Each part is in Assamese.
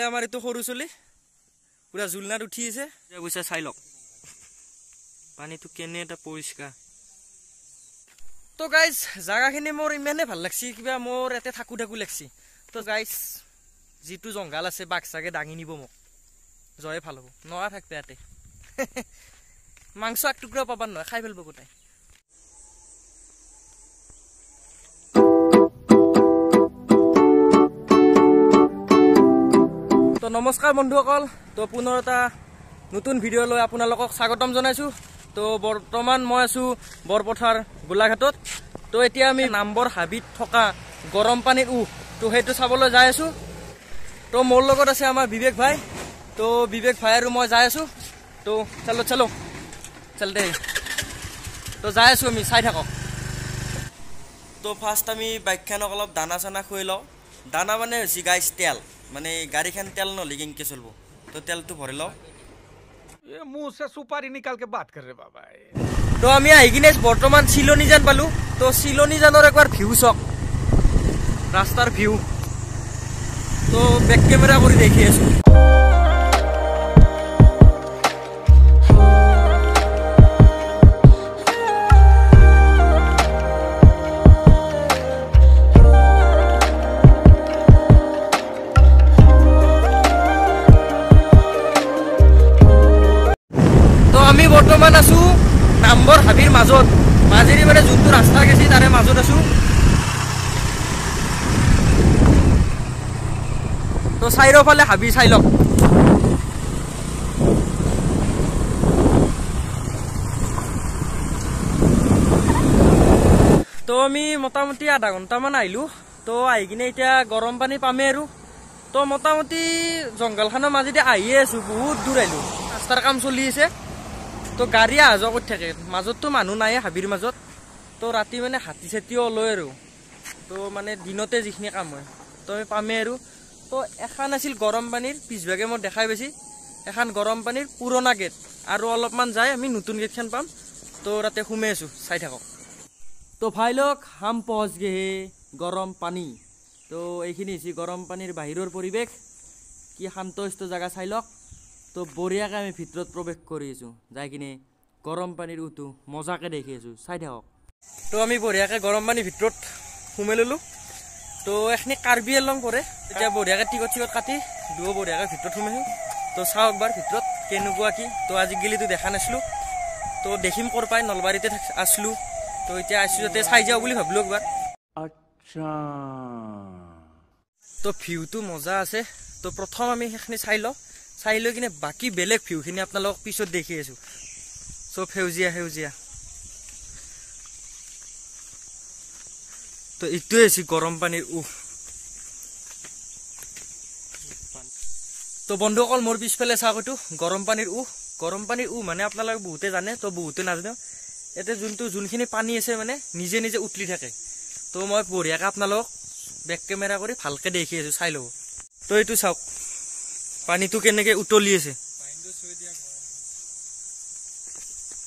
আমাৰ এইটো সৰু চলি পুৰা জুলনাত উঠি আছে বুইছা চাই লওক পানীটো কেনে এটা পৰিষ্কাৰ তো গাইজ জাগাখিনি মোৰ ইমানে ভাল লাগছি কিবা মোৰ এতে থাকু লাগছি তো গাইজ যিটো জংঘাল আছে বাঘ চাগে দাঙি নিব মোক জয়ে ভাল হ'ব নয়া থাকবে ইয়াতে মাংস এক টুকৰা পাবাৰ নহয় খাই ফেলব গোটাই তো নমস্কাৰ বন্ধুসকল তো পুনৰ এটা নতুন ভিডিঅ' লৈ আপোনালোকক স্বাগতম জনাইছো তো বৰ্তমান মই আছো বৰপথাৰ গোলাঘাটত তো এতিয়া আমি নাম্বৰ হাবিত থকা গৰম পানীৰ তো সেইটো চাবলৈ যাই আছো তো মোৰ লগত আছে আমাৰ বিবেক ভাই তো বিবেক ভাই আৰু মই যাই আছো তো চলো চলতে তো যাই আছো আমি চাই থাকক তো ফাৰ্ষ্ট আমি বাইকখনক অলপ দানা চানা খুৱাই লওঁ দানা মানে হৈছে গাইছ তেল মানে গাড়ীখন তেল নলি কেনেকৈ চলিব তো তেলটো ভৰি লওঁ ये मुंह से सुपारी निकाल के बात कर रहे बाबा तो আমি আহি কিনে বৰ্তমান চিলনি জান পালো তো চিলনি জানৰ একবাৰ ভিউ চক ৰাস্তাৰ ভিউ তো বেক কেমেৰা কৰি দেখি আছো বৰ্তমান আছো নাম্বৰ হাবিৰ মাজত মাজেৰি মানে যোনটো ৰাস্তা গেছি তাৰে মাজত আছো তো চাইৰফালে হাবি চাই লওক তো আমি মোটামুটি আধা ঘণ্টামান আহিলো তো আহি কিনে এতিয়া গৰম পানী পামেই আৰু তো মোটামুটি জংঘলখনৰ মাজেদি আহিয়ে আছো বহুত দূৰ আহিলো ৰাস্তাৰ কাম চলি আছে তো গাড়ী অহা যোৱা কৰি থাকে মাজততো মানুহ নাই হাবিৰ মাজত তো ৰাতি মানে হাতী চাতিও লয় আৰু তো মানে দিনতে যিখিনি কাম হয় তো আমি পামেই আৰু তো এখন আছিল গৰম পানীৰ পিছভাগে মই দেখাই পাইছি এখন গৰম পানীৰ পুৰণা গেট আৰু অলপমান যায় আমি নতুন গেটখন পাম তো তাতে সোমাই আছো চাই থাকক তো ভাই লওক হাম পহচ গে গৰম পানী তো এইখিনি হৈছে গৰম পানীৰ বাহিৰৰ পৰিৱেশ কি শান্তশিষ্ট জেগা চাই লওক তো বঢ়িয়াকৈ আমি ভিতৰত প্ৰৱেশ কৰি আছো যাই কিনে গৰম পানীৰ উটো মজাকৈ দেখি আছো চাই থাকক তো আমি বঢ়িয়াকৈ গৰম পানীৰ ভিতৰত সোমাই ললো তো এখিনি কাৰ্বি আংলং পৰে এতিয়া বঢ়িয়াকৈ টিকট কাটি দুয়ো বঢ়িয়াকৈ ভিতৰত সোমাইছো তো চাওঁ একবাৰ ভিতৰত কেনেকুৱা কি তো আজিকালিতো দেখা নাছিলো তো দেখিম ক'ৰ পাই নলবাৰীতে আছিলো তো এতিয়া আছো যাতে চাই যাওঁ বুলি ভাবিলো একবাৰ আচ্ছা তো ভিউটো মজা আছে তো প্ৰথম আমি সেইখিনি চাই লওঁ চাই লৈ কিনে বাকী বেলেগ ভিউখিনি আপোনালোকক পিছত দেখি আছো চব সেউজীয়া তো এইটোৱে হৈছে গৰম পানীৰ তো বন্ধুসকল মোৰ পিছফালে চাওক এইটো গৰম পানীৰ মানে আপোনালোকে বহুতে জানে তো বহুতে নাজানে ইয়াতে যোনখিনি পানী আছে মানে নিজে নিজে উতলি থাকে তো মই বঢ়িয়াকৈ আপোনালোকক বেক কেমেৰা কৰি ভালকৈ দেখি আছো চাই ল'ব তো এইটো চাওক পানীটো কেনেকে উতলি আছে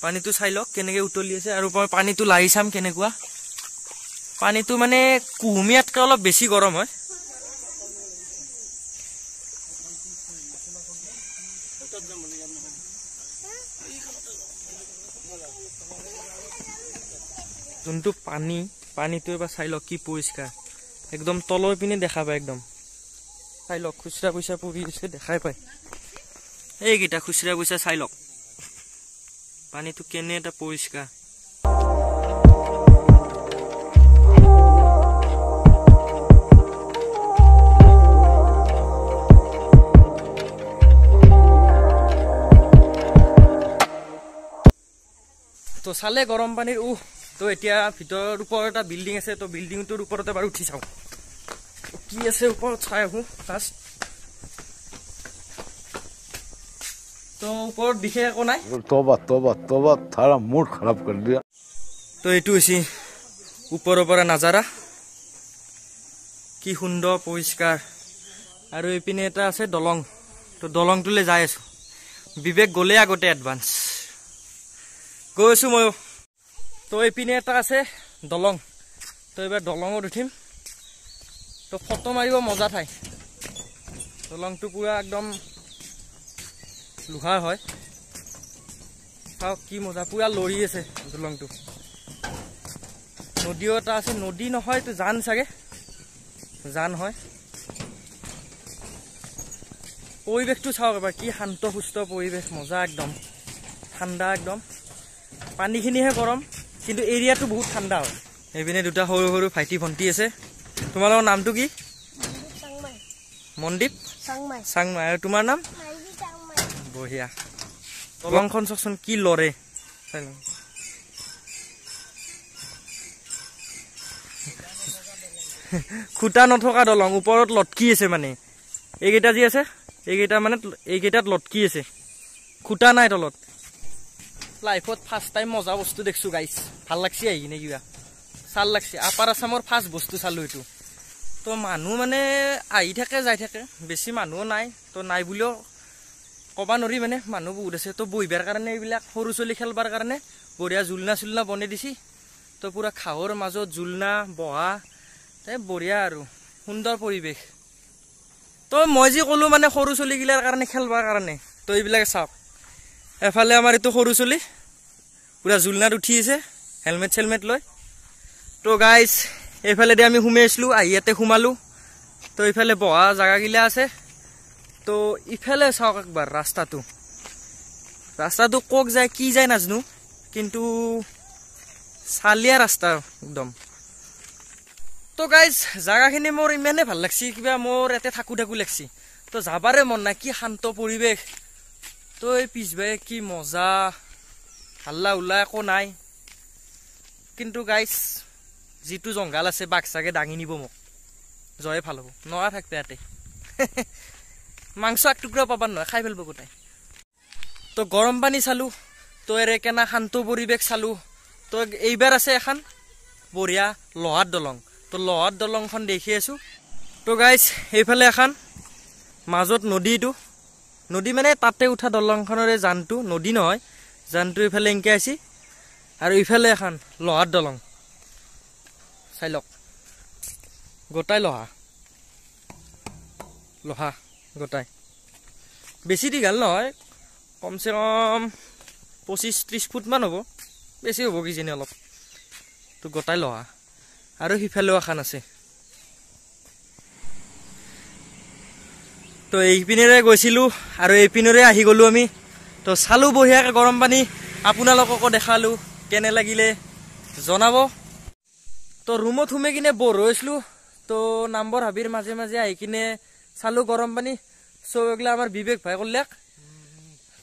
পানীটো চাই লওক কেনেকে উতলি আছে আৰু মই পানীটো লাহি চাম কেনেকুৱা পানীটো মানে কুহুমীয়াতকৈ অলপ বেছি গৰম হয় যোনটো পানীটো এবাৰ চাই লওক কি পৰিষ্কাৰ একদম তলৰ পিনে দেখা পায় একদম চাই লওক খুচৰা পইচা পৰি আছে দেখাই পায় এইকেইটা খুচৰা পইচা চাই লওক পানীটো কেনে এটা পৰিষ্কাৰ তো চালে গৰম পানীৰ তো এতিয়া ভিতৰৰ ওপৰত এটা বিল্ডিং আছে তো বিল্ডিংটোৰ ওপৰতে এবাৰ উঠি চাওঁ কি আছে ওপৰত চাই আহো ফাৰ্ষ্ট তো ওপৰত বিশেষ একো নাই तौबा थारा मूड खराब कर दिया তো এইটো হৈছে ওপৰৰ পৰা নাজাৰা কি সুন্দৰ পৰিষ্কাৰ আৰু এইপিনে এটা আছে দলং তো দলংটোলৈ যাই আছো বিবেক গ'লে আগতে এডভান্স গৈ আছো মই তো এইপিনে এটা আছে দলং তো এবাৰ দলঙত উঠিম তো ফটো মাৰিব মজা ঠাই দলংটো পুৰা একদম লোহাৰ হয় চাওক কি মজা পুৰা লৰি আছে দলংটো নদীও এটা আছে নদী নহয় এইটো জান চাগে জান হয় পৰিৱেশটো চাওক এবাৰ কি শান্ত সুস্থ পৰিৱেশ মজা একদম ঠাণ্ডা একদম পানীখিনিহে গৰম কিন্তু এৰিয়াটো বহুত ঠাণ্ডা হয় এইপিনে দুটা সৰু সৰু ভাইটি ভণ্টি আছে তোমালোকৰ নামটো কি মনদীপ চাংমাই আৰু তোমাৰ নাম বঢ়িয়া দলংখন চাওকচোন কি লৰে খুটা নথকা দলং ওপৰত লটকি আছে মানে এইকেইটা যি আছে এইকেইটা মানে এইকেইটাত লটকি আছে খুটা নাই তলত লাইফত ফাৰ্ষ্ট টাইম মজা বস্তু দেখছো গাইছ ভাল লাগছি আহি কিনে কিবা চাল লাগছি আপাৰ আছামৰ ফাৰ্ষ্ট বস্তু চালো এইটো তো মানুহ মানে আহি থাকে যাই থাকে বেছি মানুহো নাই তো নাই বুলিও ক'বা নোৱাৰি মানে মানুহ বহুত আছে তো বহিবাৰ কাৰণে এইবিলাক সৰু চলি খেলবাৰ কাৰণে বঢ়িয়া জুলনা চুলনা বনাই দিছি তো পুৰা খাহৰ মাজত জুলনা বহা বঢ়িয়া আৰু সুন্দৰ পৰিৱেশ তো মই যি ক'লো মানে সৰু চলিগিলাৰ কাৰণে খেলবাৰ কাৰণে তো এইবিলাকে চাওক এফালে আমাৰ এইটো সৰু চলি পুৰা জুলনাত উঠি আছে হেলমেট চেলমেট লৈ তো গাইজ এইফালেদি আমি সোমাই আছিলোঁ আহি ইয়াতে সোমালোঁ তো এইফালে বহা জাগাগিলা আছে তো ইফালে চাওক একবাৰ ৰাস্তাটো কক যায় কি যায় নাজানো কিন্তু চালিয়া ৰাস্তা একদম তো গাইজ জাগাখিনি মোৰ ইমানে ভাল লাগছি কিবা মোৰ ইয়াতে থাকো লাগছি তো যাবাৰে মন নাই কি শান্ত পৰিৱেশ তো এই পিছবাই কি মজা হাল্লা উল্লা একো নাই কিন্তু গাইজ যিটো জংঘাল আছে বাঘ চাগে দাঙি নিব মোক জয়ে ভাল হ'ব নৰা থাকবে ইয়াতে মাংস এক টুকুৰা পাবাৰ নহয় খাই পেলব গোটাই তো গৰম পানী চালো তো এৰে কেনা শান্ত পৰিৱেশ চালো তো এইবাৰ আছে এখন বঢ়িয়া লোহাৰ দলং তো লোহাৰ দলংখন দেখি আছো তো গাইজ এইফালে এখন মাজত নদীটো নদী মানে তাতে উঠা দলংখনৰে জানটো নদী নহয় জানটো এইফালে এনকে আছি আৰু ইফালে এখন লোহাৰ দলং চাই লওক গোটাই লোহা গোটাই বেছি দীঘল নহয় কমচে কম 25-30 ফুটমান হ'ব বেছি হ'ব কিজানি অলপ তো গোটাই লোহা আৰু সিফালেও এখন আছে তো এইপিনেৰে গৈছিলোঁ আৰু এইপিনেৰে আহি গ'লোঁ আমি তো চালোঁ বঢ়িয়াকৈ গৰম পানী আপোনালোককো দেখালোঁ কেনে লাগিলে জনাব তো ৰুমত সোমাই কিনে বৰ হৈছিলোঁ তো নাম্বৰ হাবিৰ মাজে মাজে আহি কিনে চালোঁ গৰম পানী চব এইগিলা আমাৰ বিবেক ভাই কৰিলে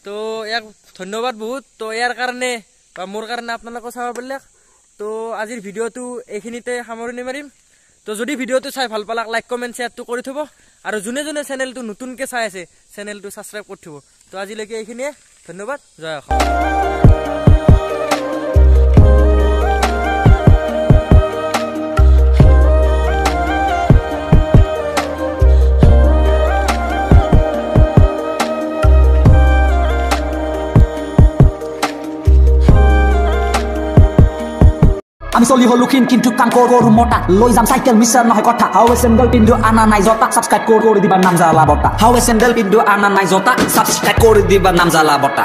তো ইয়াক ধন্যবাদ বহুত তো ইয়াৰ কাৰণে বা মোৰ কাৰণে আপোনালোকে চাব পাৰিলে তো আজিৰ ভিডিঅ'টো এইখিনিতে সামৰণি মাৰিম তো যদি ভিডিঅ'টো চাই ভাল পালাক লাইক কমেণ্ট শ্বেয়াৰটো কৰি থ'ব আৰু যোনে যোনে চেনেলটো নতুনকৈ চাই আছে চেনেলটো ছাবস্ক্ৰাইব কৰি থ'ব তো আজিলৈকে এইখিনিয়ে ধন্যবাদ জয় অসম আমি চলি হলুখিন কিন্তু কাম কৰো মোটা লৈ যাম চাইকেল মিছাৰ নহয় কথা হাৱে চেণ্ডেল পিন্ধো আনা নাই জতা সাবস্ক্ৰাইব কৰি দিবা নাম জ্বালা বটা হাৱে চেণ্ডেল পিন্ধো আনা নাই জতা সাবস্ক্ৰাইব কৰি দিবা নাম জ্বালা বটা